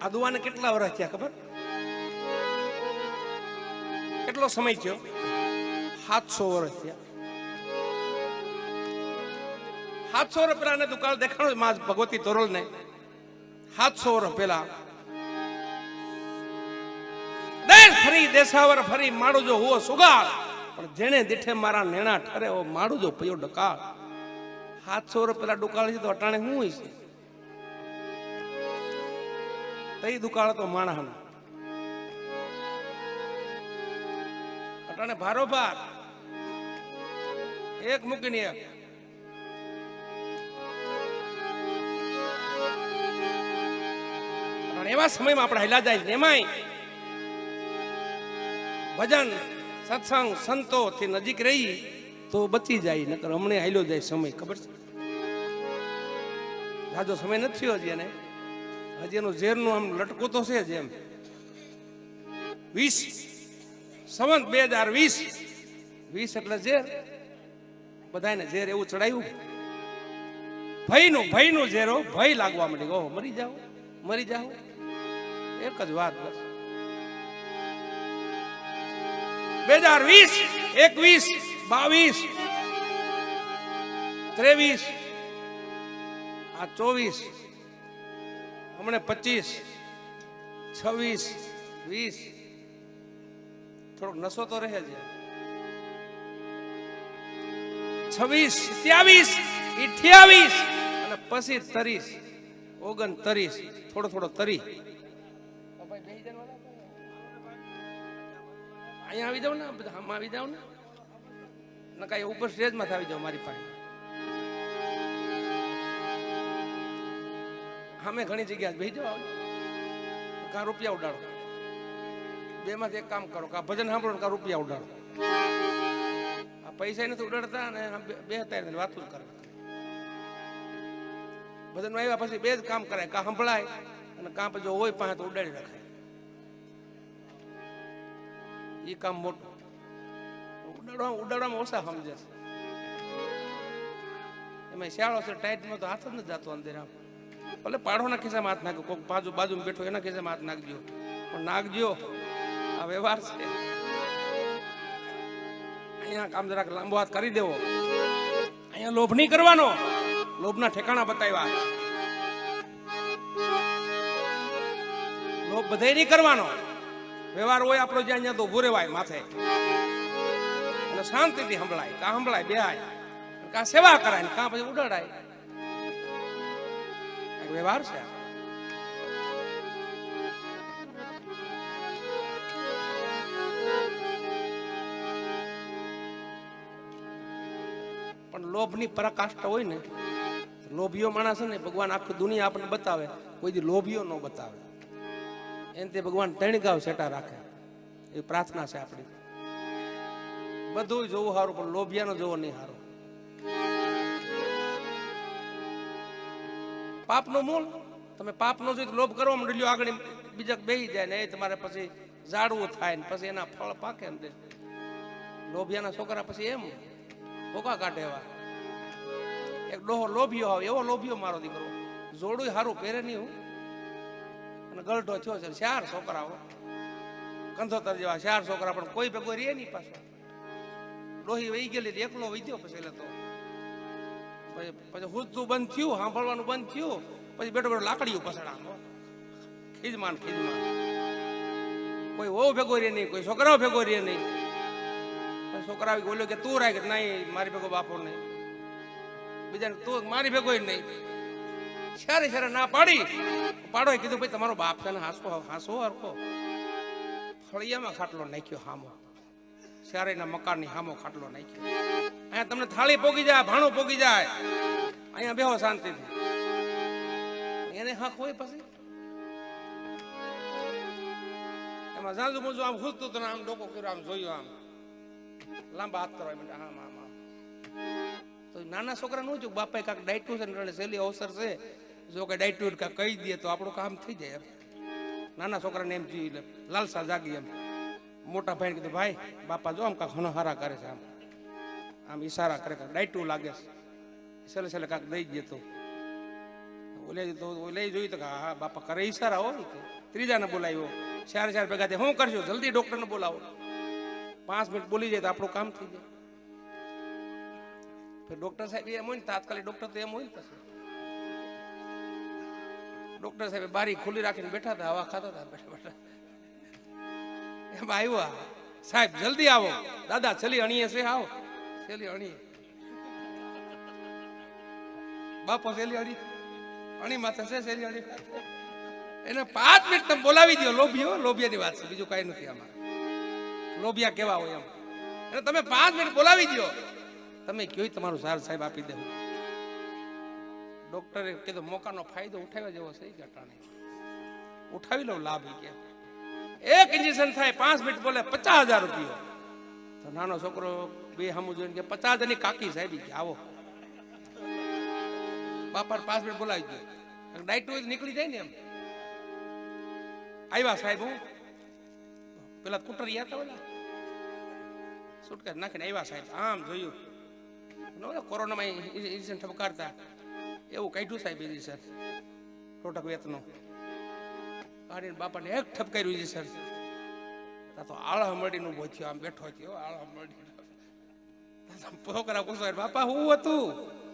આ દુવાને કેટલા વર્ષ થયા ખબર? કેટલો સમય થયો? 700 વર્ષ થયા. 700 વર્ષ પહેલા દુકાળ દેખાણો માં ભગવતી તોરલ ને 700 વર્ષ પહેલા દેશ ફરી દેશાવર ફરી માડું જો હુઓ સુગાળ, પણ જેને દીઠે મારા નેણા ઠરે ઓ માડું જો પયો ડકાળ. 700 વર્ષ પહેલા ડુકાળ છે તો અટાણે શું હોય છે? તઈ દુકાળ તો માણસ અટાણે ભારોભાર એક મૂકીને એક. એવા સમયમાં આપણે હેલા જાય છે. એમાંય ભજન સત્સંગ સંતો થી નજીક રહી તો બચી જાય, નકર હમણે હાલ્યો જાય સમય. ખબર છે? જાજો સમય નથી થયો હજી, એને હજી એનું ઝેરનું આમ લટકું તો છે જ. એમ 20 સંવત 2020 એટલે ઝેર, બધાને ઝેર એવું ચડાયું. ભયનું ઝેર, ભય લાગવા માંડી. ઓહો મરી જાઓ. એક જ વાત બસ. 2020 21 22 23 આ 24 હમણે 25 26 20 થોડોક નશો તો રહે છે. 26 27 28 અને પછી 30 29 થોડો 30. અહીંયા આવી જાવ ને, બધા આમાં આવી જાવ ને, નકા ઉપર સ્ટેજ માં આવી જાવ મારી પાસે. અમે ઘણી જગ્યા બેસી જાવ, કા રૂપિયા ઉડાડો. બે માંથી એક કામ કરો, કા ભજન સાંભળો કા રૂપિયા ઉડાડો. આ પૈસા નથી ઉડાડતા અને બે હતા વાતો જ કરે. ભજન આવ્યા પછી બે જ કામ કરાય, કા સંભળાય અને કા પછી જો હોય પાસે તો ઉડાડી રખાય. એ કામ મોટું. ઉડાડવામાં ઓછા સમજે છે. એમાં શિયાળો છે, ટાઈટમાં તો હાથ જ નથી જતો અંદર. આમ ભલે પાડોના ખિસ્સામાં હાથ નાખ્યો, કોઈ બાજુમાં બેઠો એના ખિસ્સામાં હાથ નાખજો, પણ નાખજો. આ વ્યવહાર છે. અહીંયા કામ જરાક લાંબો હાથ કરી દેવો. અહીંયા લોભ નહીં કરવાનો. લોભના ઠેકાણા બતાવ્યા. લોભ બધાય નહીં કરવાનો. વ્યવહાર હોય આપણો જ્યાં ત્યાં તો ઉભું રહેવાય માથે, અને શાંતિથી સંભળાય. કા સંભળાય બેહાય, કા સેવા કરાય, કા પછી ઉડાડાય. વ્યવહાર છે. પણ લોભની પરાકાષ્ઠા હોય ને, લોભીઓ માણસ ને ભગવાન આખી દુનિયા આપણને બતાવે, કોઈ દી લોભીઓ ન બતાવે. એને તે ભગવાન 3 ગાવ સેટા રાખે. એ પ્રાર્થના છે આપણી. બધું જોવું સારું, પણ લોભિયાનો જોવો નહીં સારું. પાપનું મૂળ. તમે પાપ નો જોઈ લોભ કરવા માંડ્યો, આગળ બીજા બેસી જાય ને એ તમારે પછી ઝાડવું થાય ને પછી એના ફળ પાકે ને. લોભિયાના છોકરા પછી એમ ભોગા કાઢે. એવા એક ડોહો લોભિયો આવે, એવો લોભિયો મારો દીકરો. જોડું સારું પહેરે નહીં હું, અને ગલઢો થયો છે. 4 છોકરાઓ કંધોતર જેવા 4 છોકરા, પણ કોઈ ભેગો રે નહીં. પાછો ડોહી વહી ગયેલી, એકલો વહી પછી એટલે તો પછી હુજતું બંધ થયું, સાંભળવાનું બંધ થયું. પછી બેઠો લાકડીયું પસડા, ખીજમાન. કોઈ વહુ ભેગો રે નહીં, કોઈ છોકરાઓ ભેગો રે નહીં. છોકરા બોલ્યો કે તું રાખ, નહીં મારી ભેગો બાપો નહીં. બીજાને તું મારી ભેગો નહીં. સારી ના પાડી. પાડો કીધું ભાઈ તમારો બાપ છે ને, હાસો હરખો. ફળિયામાં ખાટલો નાખ્યો હામો, સારેના મકાનની હામો ખાટલો નાખ્યો. અહીંયા તમને થાળી પોગી જાય, ભાણું પોગી જાય. અહીંયા બેહો શાંતિથી. એને હક હોય પછી એમાં જાજુ મોજુ આમ ખૂજતું તો આમ ડોકો કર્યો, આમ જોયું, આમ લાંબા હાથ કરવા માંડ્યા. આમ તો નાના છોકરા નું જોયું, બાપા કાંક ડાયટું છે ને સહેલી અવસર છે, જો કે ડાયટું કાંક કહી દે તો આપણું કામ થઈ જાય. નાના છોકરાને એમ જોઈ લાલસા જાગી. એમ મોટા ભાઈને કીધું ભાઈ બાપા જો આમ કાંક ઘણો હારા કરે છે, આમ ઈશારા કરે, ડાયટું લાગે છે, છેલ્લે કાંક દઈ દે તો ઓલે તો ઓલે જોયું તો હા બાપા કરે ઈશારા હોય કે ત્રીજાને બોલાવ્યો ચાર ભેગા થયા શું કરશો જલ્દી ડોક્ટરને બોલાવો 5 મિનિટ બોલી જાય તો આપણું કામ થઈ જાય પછી ડોક્ટર સાહેબ એમ હોય ને તાત્કાલિક ડોક્ટર તો એમ હોય ને પછી ડોક્ટર સાહેબ બારી ખુલ્લી રાખીને બેઠા હતા હવા ખાતા હતા બેઠા બેઠા એમ આવ્યા સાહેબ જલ્દી આવો દાદા છેલ્લી અણીએ છે આવો છેલ્લી અણીએ બાપો છેલ્લી અણી માથે છે છેલ્લી અણી એને 5 મિનિટ તમે બોલાવી દો લોભિયાની વાત છે બીજું કઈ નથી આમાં લોભિયા કેવા હોય એમ એટલે તમે 5 મિનિટ બોલાવી દો તમે કયો તમારું સાર સાહેબ આપી દે ડોક્ટરે કીધું મોકાનો ફાયદો ઉઠાવ્યા જેવો છે કે ટાણે ઉઠાવી લો લાભ કે એક ઇન્જેક્શન થાય 5 મિનિટ બોલે 50,000 રૂપિયા તો નાનો છોકરો બે સામું જોઈને કે 50,000 ની કાકી સાહેબ કે આવો બાપા 5 મિનિટ બોલાવી દો ડાયટ હોય નીકળી જાય ને એમ આવ્યા સાહેબ હું પેલા કુટર યાદ હતા સુટકેસ નાખીને આવ્યા સાહેબ આમ જોયું કોરોનામાં ઇન્જેક્શન ઠપકારતા એવું કાઢ્યું સાહેબ ઇન્જેક્શન ટોટક વેતનો કાઢીને બાપાને એક ઠપકાર્યું ઇન્જેક્શન તો આળા મળીનું ઉભો થયો આમ બેઠો થયો આળા મળી છોકરા પૂછો બાપા હું હતું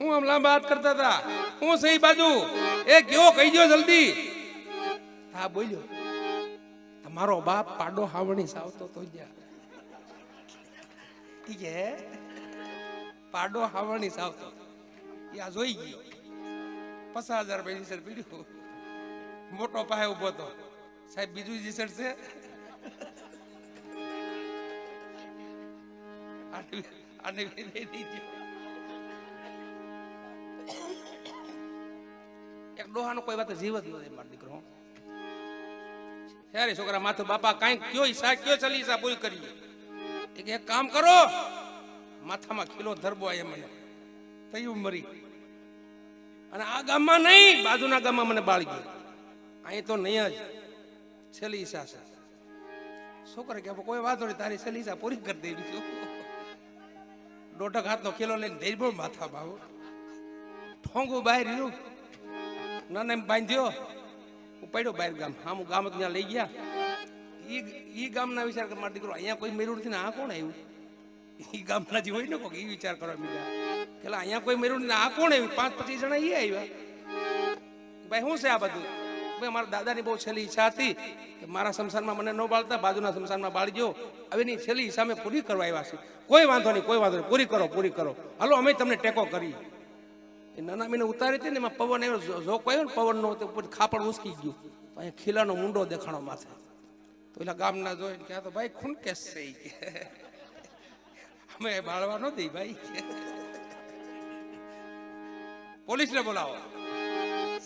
હું આમ લાંબા હાથ કરતા હતા હું સહી બાજુ એ કયો કહી દો જલ્દી હા બોલ્યો તમારો બાપ પાડો હાવણી સાવતો તો કે પાડો હાવણી સાવતો યા જોઈ ગયો 50,000 રૂપિયા પીડ્યું મોટો પાસે ઉભો તો સાહેબ બીજું જીસર છે એક ડોહાનો કોઈ વાત જીવ જ નથી મારો દીકરો ત્યારે છોકરા માથું બાપા કઈ કયો ઈશા કયો ચલી ઈશા પૂરી કરીએ એક કામ કરો માથામાં ખીલો ધરબો આય મને તયું મરી અને આ ગામમાં નહીં બાજુના ગામમાં મને બાળી ગયો અહીં તો નહીં જ છેલ્લી ઈશા છે છોકરા કે કોઈ વાંધો નહીં તારી છેલ્લી ઈશા પૂરી કરી દેવી દોઢક હાથનો ખીલો લઈને ધૈર્ય માથા ભાવ ઠોંગું બહાર રહ્યું નાના એમ બાંધ્યો પડ્યો બહાર ગામ આમ ગામ ત્યાં લઈ ગયા ઈ ગામના વિચાર કે મારો દીકરો અહીંયા કોઈ મેળવું નથી ને આ કોણ આવ્યું ઈ ગામના જે હોય ને કોઈ ઈ વિચાર કરવા મીડ્યા કે અહીંયા કોઈ મેળવું નથી આ કોણ આવ્યું 5-25 જણા ઈ આવ્યા ભાઈ શું છે આ બધું ભાઈ મારા દાદાની બહુ છેલ્લી ઈચ્છા હતી કે મારા સંસારમાં મને ન બાળતા બાજુના સંસારમાં બાળજો હવેની છેલ્લી ઈચ્છા અમે પૂરી કરવા આવ્યા છે કોઈ વાંધો નહીં પૂરી કરો હાલો અમે તમને ટેકો કરી એ નાના મીને ઉતારી હતી ને એમાં પવન આવ્યો ઝોક આવ્યો ને પવન નો ખાપડ ઉસકી ગયું તો અહીંયા ખીલાનો મુંડો દેખાણો માથે તો એલા ગામના જોઈને કે આ તો ભાઈ ખૂન કેસ છે કે અમે બાળવા ન દઈ ભાઈ પોલીસને બોલાવો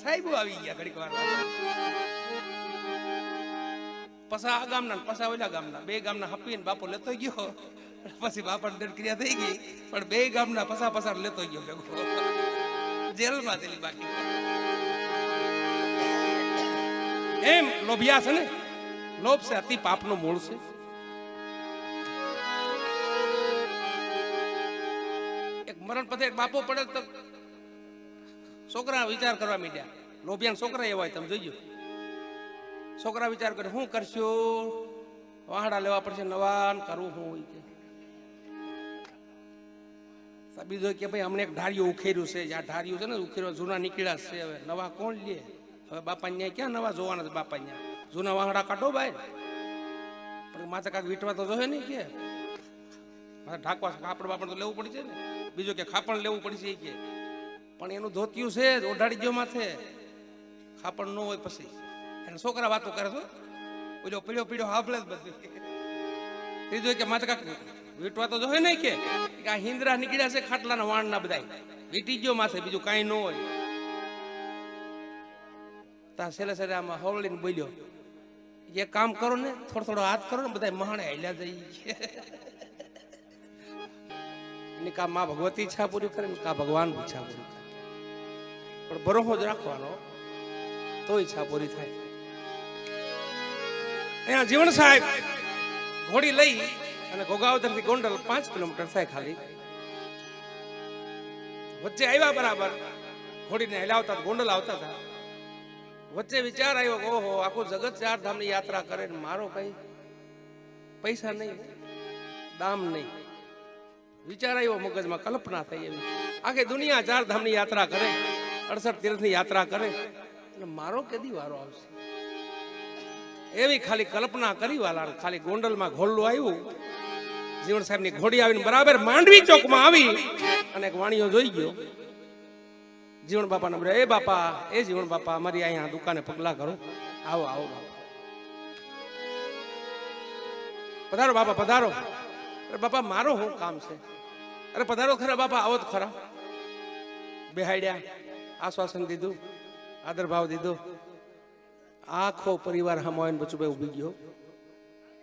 સાહેબ આવી ગયા ઘડીક વાર પસા આ ગામના પસા ઓલા ગામના બે ગામના હપીને બાપો લેતો ગયો પછી બાપાને દંડ ક્રિયા થઈ ગઈ પણ બે ગામના પસા લેતો ગયો ભેગો જેલમાં તેલી બાકી એમ લોભિયા છે ને લોભ છે અતિ પાપનું મૂળ છે એક મરણ પછી એક બાપો પડે તો છોકરા વિચાર કરવા માંડ્યા લોભિયા છોકરા એવા હોય તમે જોઈજો છોકરા વિચાર કરે શું કરશો વાહડા લેવા પડશે નવા કરવું શું હોય કે બીજો કે ભાઈ અમને એક ઢાળિયું ઉખેર્યું છે જ્યાં ઢાળિયું છે ને ઉખેર્યું જૂના નીકળ્યા છે હવે નવા કોણ લે હવે બાપા ન્યાય ક્યાં નવા જોવાના છે બાપા ન્યા જૂના વાહડા કાઢો ભાઈ પણ માથે કાંક વીટવા તો જોશે નહીં કે માથે ઢાંકવા કાપડ બાપડ તો લેવું પડશે ને બીજું કે ખાપણ લેવું પડશે કે પણ એનું ધોતિયું છે ઓઢાડી ગયો માથે ખાપણ ન હોય પછી એને છોકરા વાતો કરે તો ઓલો પીળો હાફલે જ બધું ત્રીજું કે માથે કાંક વીટવા તો જોઈ નહીં કે આ હિંદરા નીકળ્યા છે ખાટલાના વાણના બધા વીટી ગયો માથે બીજું કાંઈ ન હોય તા છેલ્લે આમાં હવળીને બોલ્યો એ કામ કરો ને થોડો હાથ કરો ને બધા મહાણે હેલ્યા જઈ એની કા માં ભગવતી ઈચ્છા પૂરી કરે ને કા ભગવાન ઈચ્છા પૂરી કરે પણ ભરોસો જ રાખવાનો તો ઈચ્છા પૂરી થાય અહીંયા જીવન સાહેબ ઘોડી લઈ અને ઘોઘાવદર થી ગોંડલ 5 કિલોમીટર થાય ખાલી વચ્ચે આવ્યા બરાબર ઘોડીને હેલાવતા ગોંડલ આવતા હતા વચ્ચે વિચાર આવ્યો કે ઓહો આખું જગત 4 ધામની યાત્રા કરે ને મારો કઈ પૈસા નહીં, દામ નહીં. વિચાર આવ્યો મગજમાં, કલ્પના થઈ એવી, આખી દુનિયા 4 ધામની યાત્રા કરે, 68 તીર્થની યાત્રા કરે અને મારો કેદી વારો આવશે? એવી ખાલી કલ્પના કરી વાલા. ખાલી ગોંડલમાં ઘોડલું આવ્યું, જીવણ સાહેબની ઘોડી આવીને બરાબર માંડવી ચોકમાં આવી અને એક વાણીઓ જોઈ ગયો. જીવણ બાપાને બોલ્યા, એ બાપા, એ જીવણ બાપા, અમારી અહીંયા દુકાને પગલા કરો, આવો આવો બાપા, પધારો બાપા પધારો. અરે બાપા મારો શું કામ છે? અરે પધારો ખરા બાપા, આવો તો ખરા. બેહાડ્યા, આશ્વાસન દીધું, આદર ભાવ દીધો. આખો પરિવાર હમાવીને પછી ભાઈ ઉભી ગયો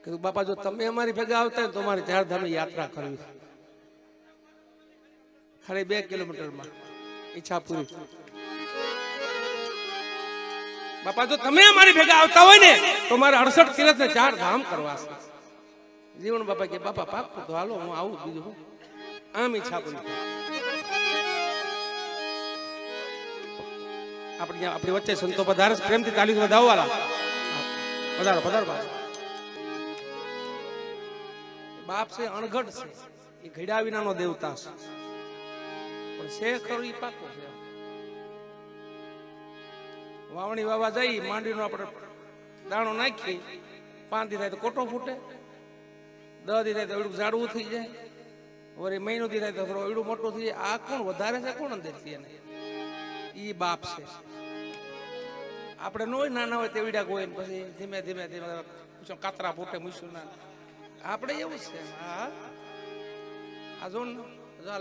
કે બાપા જો તમે અમારી ભેગા આવતા હોય તો અમારી 4 ધામની યાત્રા કરવી, ખાલી 2 કિલોમીટરમાં, ઈચ્છા પૂરી. બાપા જો તમે અમારી ભેગા આવતા હોય ને તો મારે 68 તીર્થ ને 4 ધામ કરવા છે. જીવણ બાપા કે બાપા પાકું તો હાલો, હું આવું. બીજું આમ ઈચ્છા પૂરી. આપણી વચ્ચે સંતો પધારે, પ્રેમથી તાલી વધાવવાલા. પધારો પધારો બાપ. બાપ છે અણઘડ છે, એ ઘડ્યા વિનાનો દેવતા છે, પણ છે ખરું એ પાકો છે. વાવણી વાવા જઈ, માંડવીનો આપણે દાણો નાખી, 5 દી થાય તો કોટો ફૂટે, 10 દી થાય તો એવડું ઝાડવું થઈ જાય, વળી મહિનો દી થાય તો થોડું એવડું મોટું થઈ જાય. આ કોણ વધારે છે, કોણ અંદરથી? એને ઈ બાપ છે. આપણે ન હોય નાના હોય તેવડા હોય ને પછી ધીમે ધીમે ધીમે કાતરા ફૂટે મૂછું ના. આપણે એવું છે. હા આ જો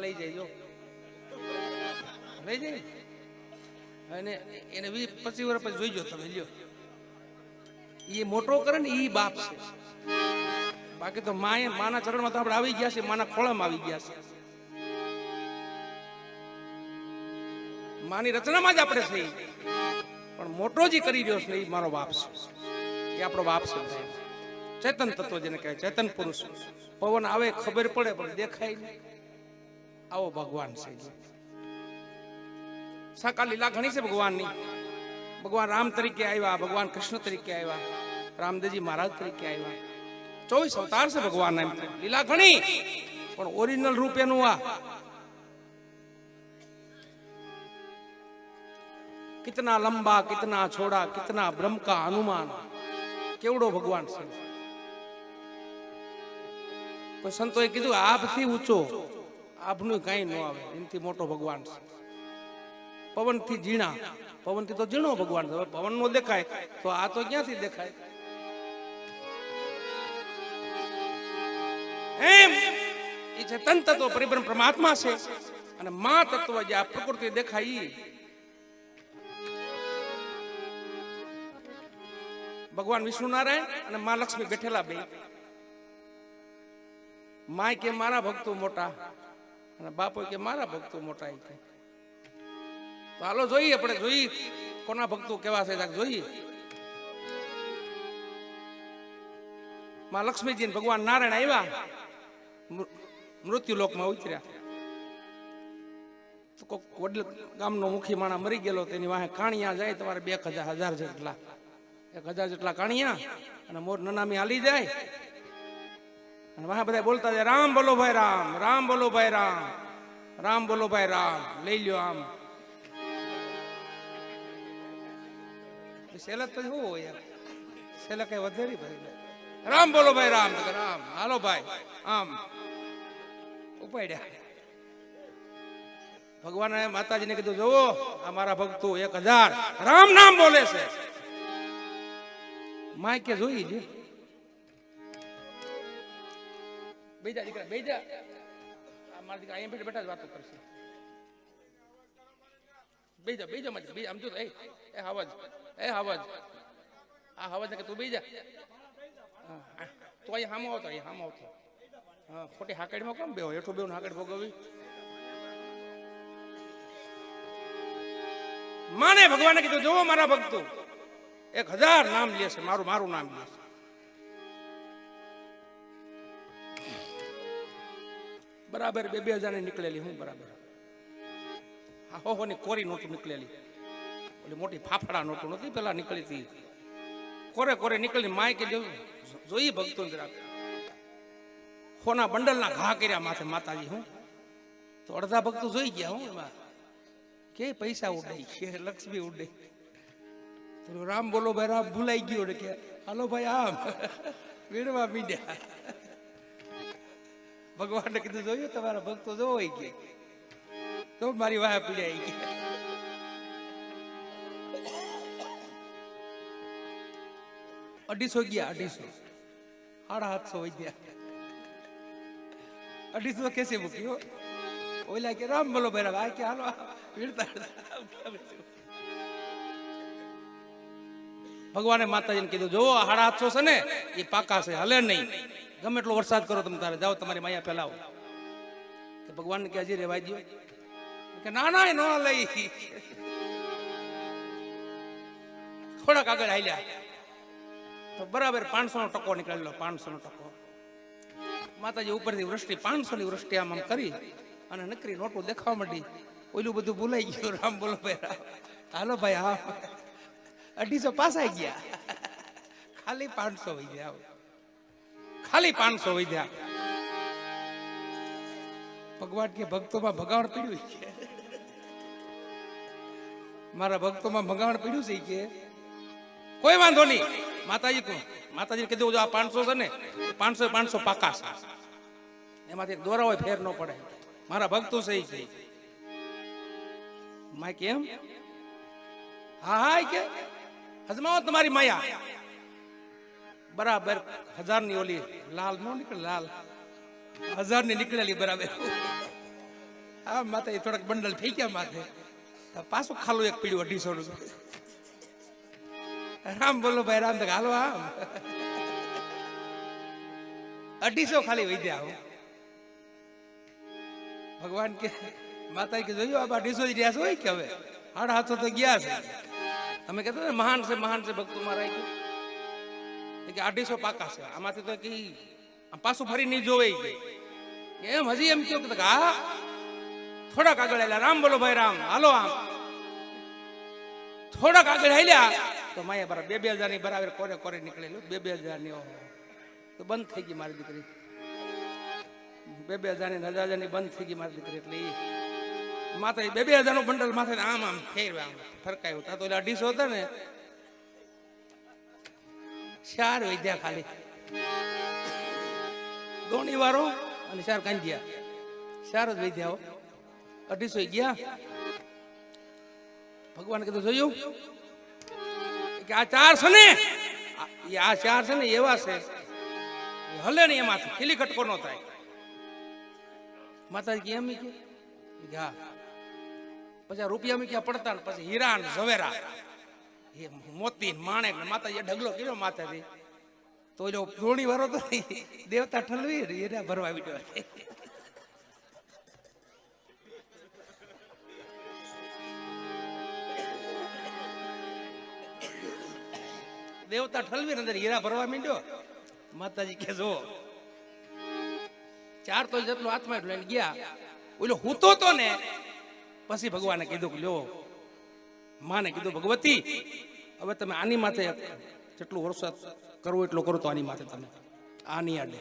લઈ જાય, જો લઈ જાય અને એને 20-25 વર્ષ પછી જોઈજો તમે, લ્યો એ મોટો કરે ને એ બાપ છે. બાકી તો માના ચરણમાં તો આપણે આવી ગયા છે, માના ખોળામાં આવી ગયા છે, માની રચનામાં જ આપણે થઈ. પણ મોટો જે કરી રહ્યો છે એ મારો બાપ છે, એ આપણો બાપ છે. ચેતન તત્વ જેને કહેવાય, ચેતન પુરુષ. પવન આવે ખબર પડે પણ દેખાય નહીં, આવો ભગવાન છે. સાકાર લીલા ઘણી છે ભગવાનની. ભગવાન રામ તરીકે આવ્યા, ભગવાન કૃષ્ણ તરીકે આવ્યા, રામદેવજી મહારાજ તરીકે આવ્યા. 24 અવતાર છે ભગવાન. એમ લીલા ઘણી, પણ ઓરિજિનલ રૂપ એનું આ. कितना लंबा, कितना छोड़ा, कितना ब्रह्म का अनुमान. केवड़ो भगवान से. કોઈ સંતોએ કીધું આપથી ઊંચો આપનું કઈ ન આવે, એમથી મોટો ભગવાન છે. પવનથી ઝીણા, પવનથી તો ઝીણો ભગવાન છે. પવન નો દેખાય તો આ તો ક્યાંથી દેખાય? એમ એ ચેતન તત્વ પરિબ્રહ્મ પરમાત્મા છે. અને મા તત્વ જે આ પ્રકૃતિ દેખાય ભગવાન વિષ્ણુ નારાયણ અને મા લક્ષ્મી બેઠેલા બે. માય કે મારા ભક્તો મોટા અને બાપો કે મારા ભક્તો મોટા. તો હાલો જોઈએ, આપણે જોઈએ કોના ભક્તો કેવા છે. જોઈએ મા લક્ષ્મીજી ભગવાન નારાયણ આવ્યા, મૃત્યુ લોકમાં ઉતર્યા. તો કોઈક વડીલ ગામનો મુખી માણા મરી ગયેલો, તેની વાહે કાણિયા જાય, તમારે 1000 જેટલા 1000 જેટલા કાણિયા અને મોર નનામી હાલી જાય. અને વાહ બધા બોલતા જાય, રામ બોલો ભાઈ રામ, રામ બોલો ભાઈ રામ, રામ બોલો ભાઈ રામ, લઈ લ્યો આમ. સેલત પછી શું હોય યાર, સેલા કઈ વધેરી ભાઈ. રામ બોલો ભાઈ રામ, રામ હાલો ભાઈ આમ ઉપાડ્યા. ભગવાને માતાજીને કીધું, જોવો આ મારા ભક્તો 1000 રામ નામ બોલે છે. માય કે જોઈ લે, બેજા દીકરા બેજા, મારા દીકરા અહીંયા બેઠા જ વાતો કરશે. બેજા બેજા માં બેજા, આમ જો એ હવાજ, એ હવાજ, આ હવાજ ને કે તું બેજા. તો અહીંયા હામો આવતો, અહીંયા હામો આવતો. હા ખોટી હાકડીમાં કેમ બેહો, હેઠું બેહું હાકડ ભોગવવી. માને ભગવાને કીધું, જોવો મારા ભક્તો 1000 નામ લે છે, મારું નામ લે છે. બરાબર 2000 ની નીકળેલી હું બરાબર. હો ની કોરી નોટ નીકળેલી. ઓલી મોટી ફાફડા નોટું નથી પેલા નીકળી હતી, કોરે કોરે નીકળી માય કે જોઈ ભક્તો જરાક સોના બંડલના ઘા કર્યા માથે માતાજી. હું તો અડધા ભક્તો જોઈ ગયા. હું એમાં કે પૈસા ઉડાઈ કે લક્ષ્મી ઉડાઈ. તો રામ બોલો ભાઈ રામ ભૂલાઈ ગયો ને કે હાલો ભાઈ આમ વીણવા મીડ્યા. ભગવાને કીધું જોયું તમારા ભક્તો જોઈ ગયા તો મારી વાહ પીડાઈ ગઈ. 250 ગયા, 250 750 વધ્યા. 250 કેસે મૂક્યો. ઓલા કે રામ બોલો ભાઈ રામ કે હાલો વીણતા. ભગવાને માતાજીને કીધું જો 750 છે ને એ પાકા છે, હલે નહીં. ગમે એટલો વરસાદ કરો તમે તારે જાઓ તમારી માયા ફેલાવો. ભગવાન કે હજી રેવાય દો કે ના ના ન લઈ. થોડાક આગળ હાલ્યા તો બરાબર 500 નો ટકો નીકળેલો. 500 નો ટકો માતાજી ઉપરથી વૃષ્ટિ 500 ની વૃષ્ટિ આમ કરી અને નકરી નોટો દેખાવા માંડી. ઓલું બધું ભૂલાઈ ગયું. રામ બોલો ભાઈ રામ હાલો ભાઈ હા 250 પાસાઈ ગયા. ખાલી 500 વધ્યા. ખાલી 500 વધ્યા. ભગવાન કે ભક્તોમાં ભગાવણ પીડ્યું છે, મારા ભક્તોમાં ભગાવણ પીડ્યું છે કે કોઈ વાંધો નહીં. માતાજી કીધું જો આ 500 છે ને 500 પાકા છે, એમાંથી દોરા હોય ફેર ન પડે. મારા ભક્તો સહી છે. માં કેમ? હા હા કે હજમાવો તમારી માયા. બરાબર 1000 ની ઓલી લાલ નો નીકળે, લાલ 1000 ની નીકળેલી બરાબર. હા માતા એ થોડાક બંડલ થઈ ગયા માથે. પાછું ખાલું એક પીડ્યું 250 નું. રામ બોલો ભાઈ રામ તક હાલો આમ 250 ખાલી વધ્યા. ભગવાન કે માતા કે જોયું આ 250 રહ્યા હોય કે હવે 750 તો ગયા છે. તમે કહેતો ને મહાન છે ભક્તો મારા કે 250 પાકા છે. આમાંથી તો કે પાછું ફરી નહીં જોવે એમ. હજી એમ કહ્યું કે હા થોડાક આગળ હાલ્યા. રામ બોલો ભાઈ રામ હાલો આમ થોડાક આગળ હાલ્યા તો માયા બરાબર 2000 ની બરાબર કોરે કોરે નીકળેલું. 2000 ની તો બંધ થઈ ગઈ મારી દીકરી. 2000 ની 1000 ની બંધ થઈ ગઈ મારી દીકરી. એટલે માતા 2000 નું બંડલ માથે આમ આમ ફેરવા ફરકાયું. તા તો 250 હતા ને 4 વધ્યા ખાલી. દોણી વાળો અને 4 કાંજિયા 4 જ વધ્યા. 250 ગયા. ભગવાન કીધું જોયું કે આ 4 છે ને આ 4 છે ને એવા છે હલે ને એમાંથી ખીલી ખટકો ન થાય. માતાજી કેમ કે હા પછી રૂપિયા મૂક્યા પડતા ને પછી હીરા ને ઝવેરા મોતી માણેક ને માતાજી ઢગલો કર્યો માથેથી. તો એનો ધોણી વાળો તો દેવતા ઠલવી એને ભરવા વિડ્યો. દેવતા ઠલવી અંદર હીરા ભરવા માંડ્યો. માતાજી કે જો 4 તો જેટલો હાથમાં લઈને ગયા. ઓલો હૂતો તો ને પછી ભગવાને કીધું કે લ્યો માને કીધું ભગવતી હવે તમે આની માથે જેટલું વરસાદ કરવો એટલો કરો તો આની માથે તમે આની આડે.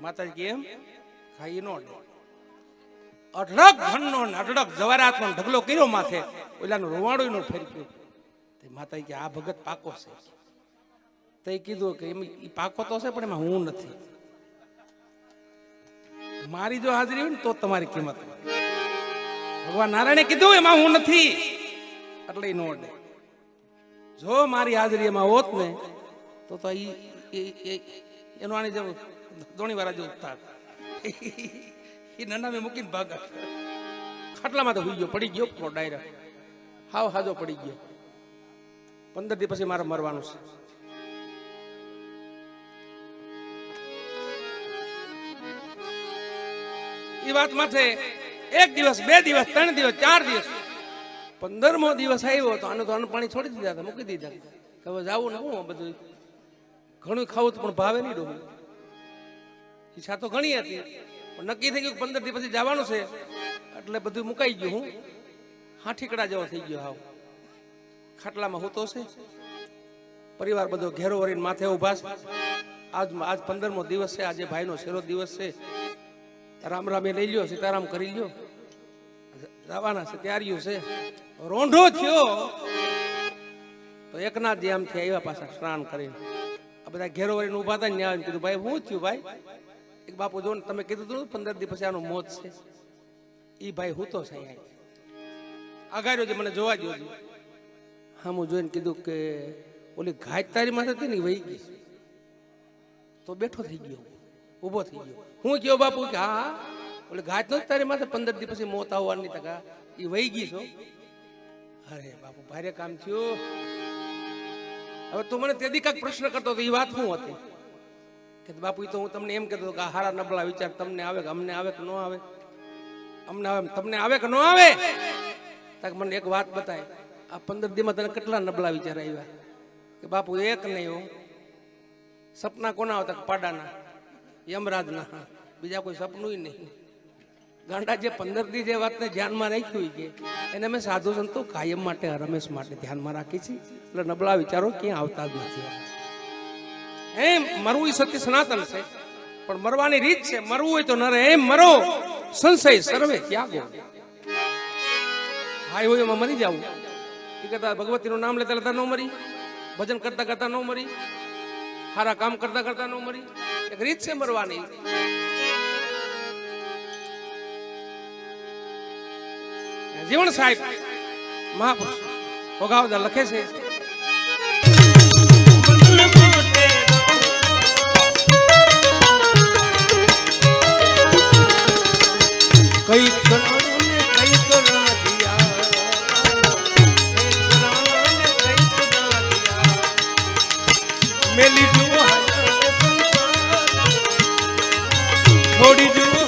માતાજી કેમ ખાઈ નો અડે. અઢળક ધનનો અઢળક જવારાતનો ઢગલો કર્યો માથે. ઓલાનું રોવાણું નો ફેરી ગયું. માતાજી કે આ ભગત પાકો છે. તો એ કીધું કે એમ પાકો તો છે પણ એમાં હું નથી. મારી જો હાજરી હોય ને તો તમારી કિંમત. ભગવાન નારાયણે કીધું એમાં હું નથી એટલે નો અડે. જો મારી હાજરી એમાં હોત ને તો એનો આની જેવું દોણી વાળા જેવું થાત. એ નનામે મૂકીને ભાગા. ખાટલામાં તો હુઈ ગયો, પડી ગયો ડાયરેક્ટ. હાવ હાજો પડી ગયો. 15 દી પછી મારે મરવાનું છે. એ વાત માથે 1 દિવસ 2 દિવસ 3 દિવસ 4 દિવસ 15મો દિવસ આવ્યો તો આને તો અન્ન પાણી છોડી દીધા હતા, મૂકી દીધા. હવે જાવું ને હું બધું ઘણું ખાવું તો પણ ભાવે નહીં. ડોહું ઈચ્છા તો ઘણી હતી પણ નક્કી થઈ ગયું 15 દી પછી જવાનું છે એટલે બધું મુકાઈ ગયું. હું હાઠીકડા જેવો થઈ ગયો હાવ. ખાટલામાં હૂતો છે, પરિવાર બધો ઘેરો વળીને માથે ઉભા છે. આજ 15મો દિવસ છે, આજે ભાઈનો છેલ્લો દિવસ છે. રામ રામ એ લઈ લ્યો, સીતારામ કરી લ્યો, જવાના છે, તૈયારીઓ છે. રોંઢો થયો તો એકનાથજી આમથી આવ્યા પાછા સ્નાન કરીને. આ બધા ઘેરો વળીને ઉભા હતા ને ત્યાં કીધું ભાઈ શું થયું ભાઈ? એક બાપુ જો તમે કીધું હતું 15 દિવસ પછી આનું મોત છે. ઈ ભાઈ હું તો છે આગાર્યો જે મને જોવા દો. હા હું જોઈને કીધું કે ઓલી ઘાટ તારી માથે હતી ને વહી ગઈ. તો બેઠો થઈ ગયો, ઊભો થઈ ગયો. હું કયો બાપુ કે હા ઓલી ઘાટ નો તારી માથે 15 દિવસ પછી મોત આવવાની તકા એ વહી ગઈ છો. અરે બાપુ ભારે કામ થયું. હવે તું મને તે દી કાંઈક પ્રશ્ન કરતો તો એ વાત શું હતી? કે બાપુ તો હું તમને એમ કહેતો કે હારા નબળા વિચાર તમને આવે કે અમને આવે કે ન આવે? અમને આવે તમને આવે કે ન આવે? મને એક વાત બતાય, આ 15 દિવસમાં તને કેટલા નબળા વિચાર આવ્યા? કે બાપુ એક નહીં હો. સપના કોના આવતા? પાડાના, યમરાજના, બીજા કોઈ સપનું નહીં. ગાંડા જે 15 દી જે વાતને ધ્યાનમાં રાખ્યું કે એને મેં સાધુ સંતો કાયમ માટે રમેશ માટે ધ્યાનમાં રાખી છે. એટલે નબળા વિચારો ક્યાં આવતા જ નથી. એમ મરવું સત્ય સનાતન છે, પણ મરવાની રીત છે. મરવું હોય તો નરે એમ મરો, સંશય સર્વે ત્યાગો. હાય હોય એમાં મરી જવું. એ કરતા ભગવતીનું નામ લેતા લેતા ન મરી, ભજન કરતા કરતા ન મરી, સારા કામ કરતા કરતા ન મરી. એક રીત છે મરવાની. જીવણ સાહેબ મહાપુરુષ ભોગાવદાર લખે છે, કઈ મેલી જુઓ થોડી જુઓ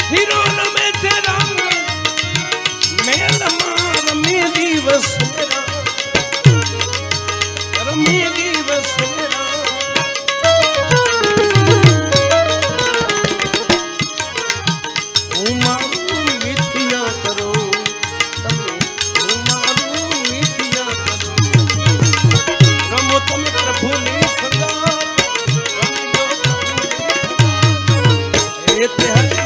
હીરો રમે છે રામ મેળમાં રમે દિવસ રમે દિવસ હું મારું મિથ્યા કરો તમે હું મારું મિથ્યા કરો રમો તમે પ્રભુની સદા રમજો પ્રભુની સદા. હે તે હરે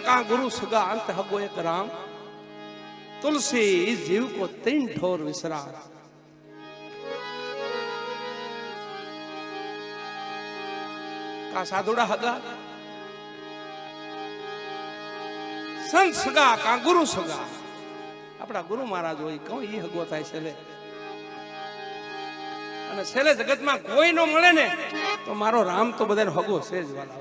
का गुरु सगा अंत हगो एक राम तुलसी जीव को तीन ठोर विसरा का साधुड़ा हगा संत सगा का गुरु सगा अपना गुरु महाराज होई कहूं ई हगो थाय छेले અને છેલ્લે જગતમાં કોઈ નો મળે ને તો મારો રામ તો બધાને હગો છે જ વાલા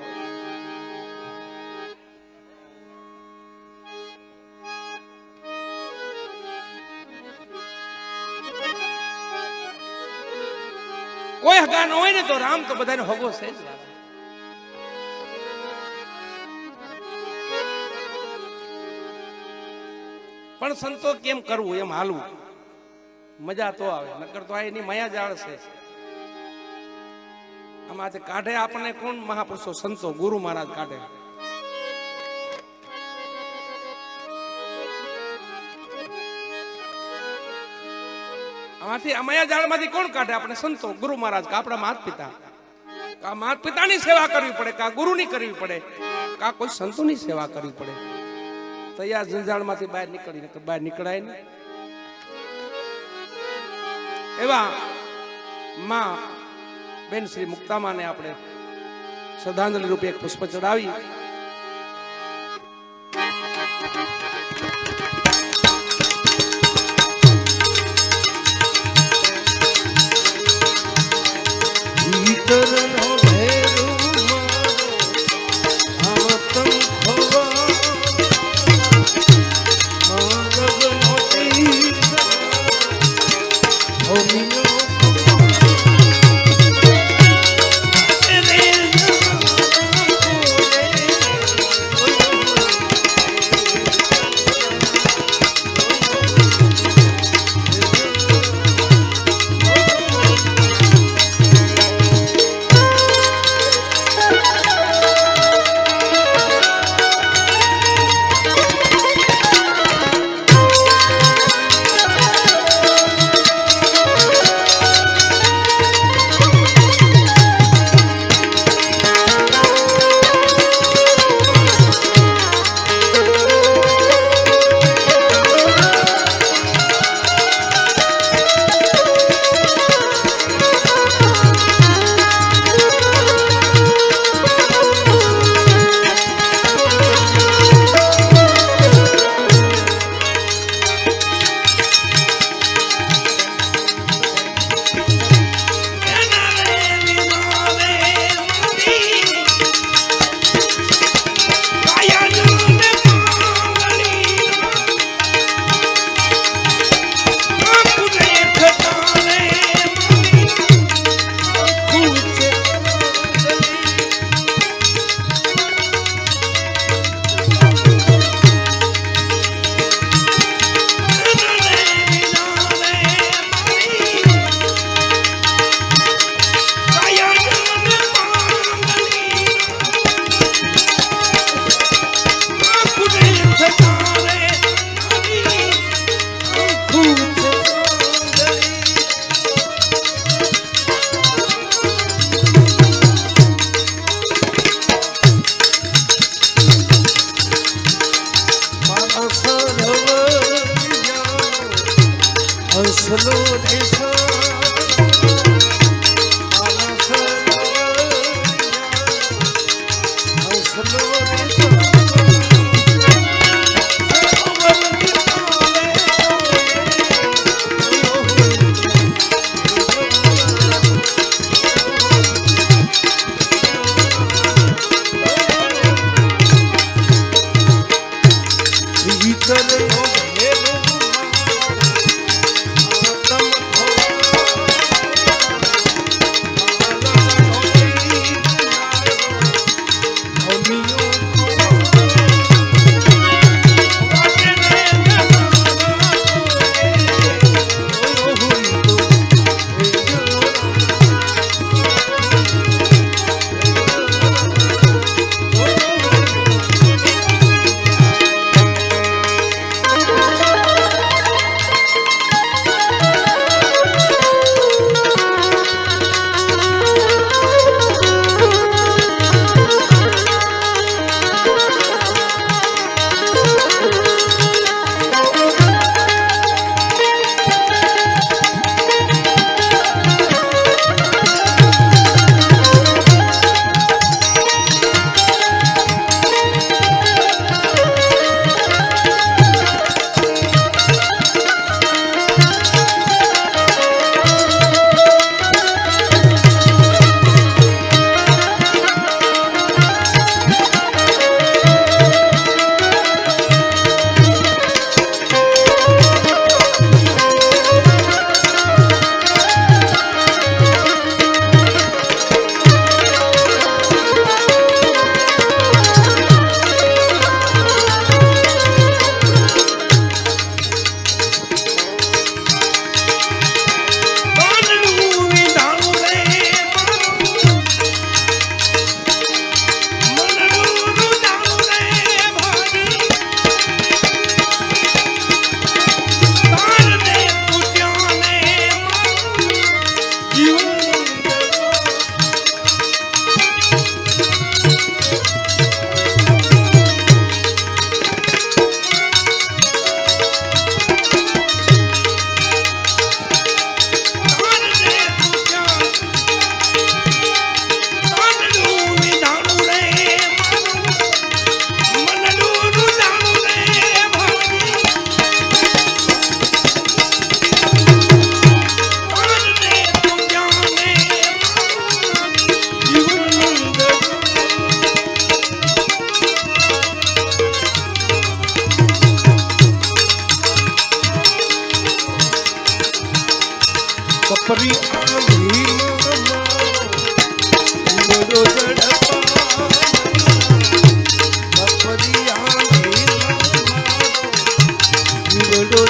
કોઈ હગા ન હોય ને તો રામ તો બધાને હગો છે જ વાલા પણ સંતો કેમ કરવું એમ હાલવું મજા તો આવે નકર તો આ એની માયા જાળ છે આમાંથી કાઢે આપણને કોણ મહાપુરુષો સંતો ગુરુ મહારાજ કાઢે આમાંથી આ માયા જાળ માંથી કોણ કાઢે આપણે સંતો ગુરુ મહારાજ કા આપણા માતા પિતા કા માતા પિતાની સેવા કરવી પડે કા ગુરુની કરવી પડે કા કોઈ સંતોની સેવા કરવી પડે તો આ જંજાળ માંથી બહાર નીકળાય ને એવા માં બેન શ્રી મુક્તામાને આપણે શ્રદ્ધાંજલિ રૂપે એક પુષ્પ ચડાવી ભીતર નો ભેરો આતમ કપરી આંધી બડો ઝડપા કપરી આંધી બડો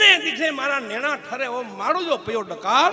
એને દીઠે મારા નેણા ઠરે ઓ મારું જો પયો ડકાર